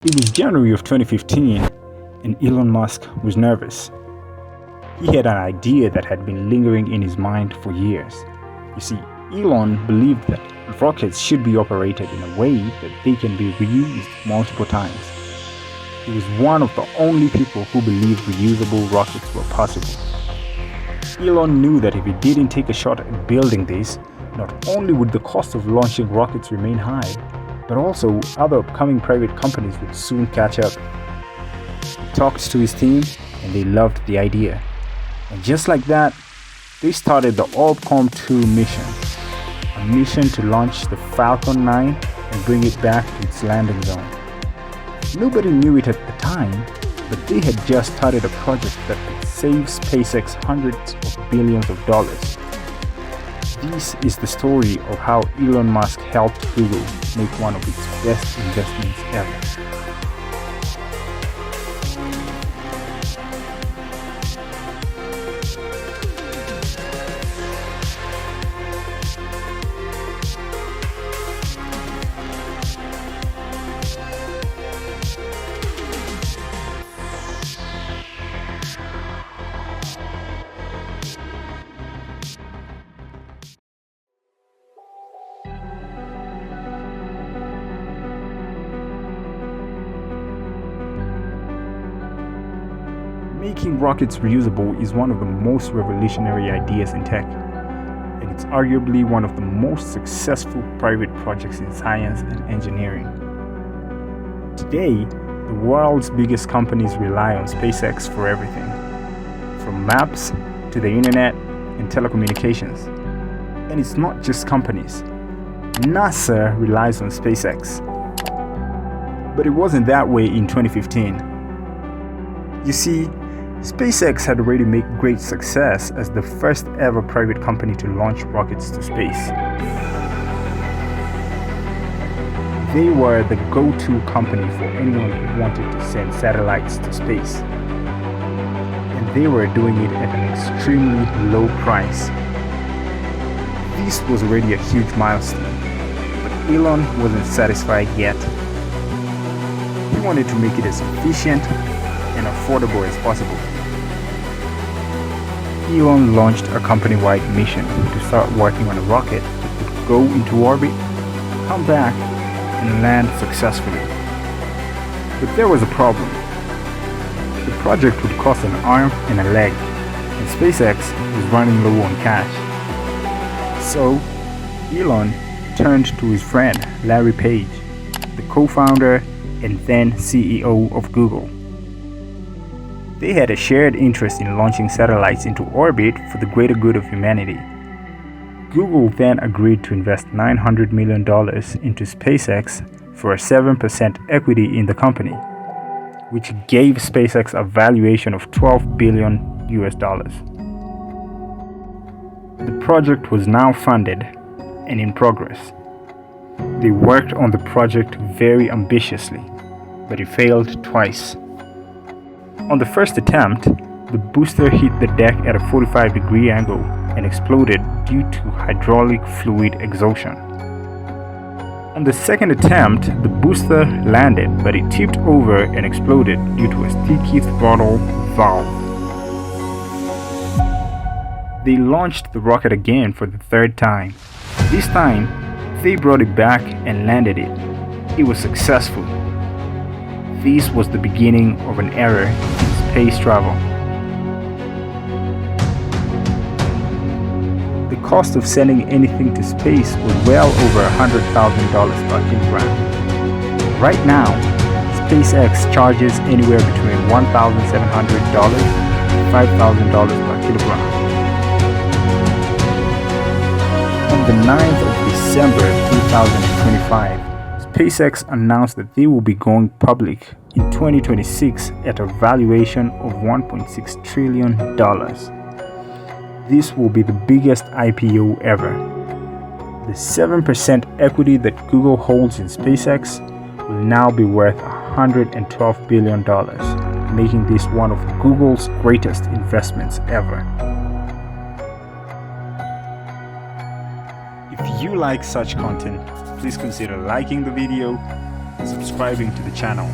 It was January of 2015 and Elon Musk was nervous. He had an idea that had been lingering in his mind for years. You see, Elon believed that rockets should be operated in a way that they can be reused multiple times. He was one of the only people who believed reusable rockets were possible. Elon knew that if he didn't take a shot at building this, not only would the cost of launching rockets remain high, but also other upcoming private companies would soon catch up. He talked to his team and they loved the idea. And just like that, they started the Orbcomm 2 mission, a mission to launch the Falcon 9 and bring it back to its landing zone. Nobody knew it at the time, but they had just started a project that would save SpaceX hundreds of billions of dollars. This is the story of how Elon Musk helped Google make one of its best investments ever. Making rockets reusable is one of the most revolutionary ideas in tech, and it's arguably one of the most successful private projects in science and engineering. Today, the world's biggest companies rely on SpaceX for everything, from maps to the internet and telecommunications. And it's not just companies. NASA relies on SpaceX. But it wasn't that way in 2015. You see, SpaceX had already made great success as the first ever private company to launch rockets to space. They were the go-to company for anyone who wanted to send satellites to space. And they were doing it at an extremely low price. This was already a huge milestone, but Elon wasn't satisfied yet. He wanted to make it as efficient and affordable as possible. Elon launched a company-wide mission to start working on a rocket that would go into orbit, come back, and land successfully. But there was a problem. The project would cost an arm and a leg, and SpaceX was running low on cash. So, Elon turned to his friend Larry Page, the co-founder and then CEO of Google. They had a shared interest in launching satellites into orbit for the greater good of humanity. Google then agreed to invest $900 million into SpaceX for a 7% equity in the company, which gave SpaceX a valuation of $12 billion. The project was now funded and in progress. They worked on the project very ambitiously, but it failed twice. On the first attempt, the booster hit the deck at a 45-degree angle and exploded due to hydraulic fluid exhaustion. On the second attempt, the booster landed, but it tipped over and exploded due to a sticky throttle valve. They launched the rocket again for the third time. This time, they brought it back and landed it. It was successful. This was the beginning of an era in space travel. The cost of sending anything to space was well over $100,000 per kilogram. Right now, SpaceX charges anywhere between $1,700 and $5,000 per kilogram. On the 9th of December 2025, SpaceX announced that they will be going public in 2026 at a valuation of $1.6 trillion. This will be the biggest IPO ever. The 7% equity that Google holds in SpaceX will now be worth $112 billion, making this one of Google's greatest investments ever. If you like such content, please consider liking the video and subscribing to the channel.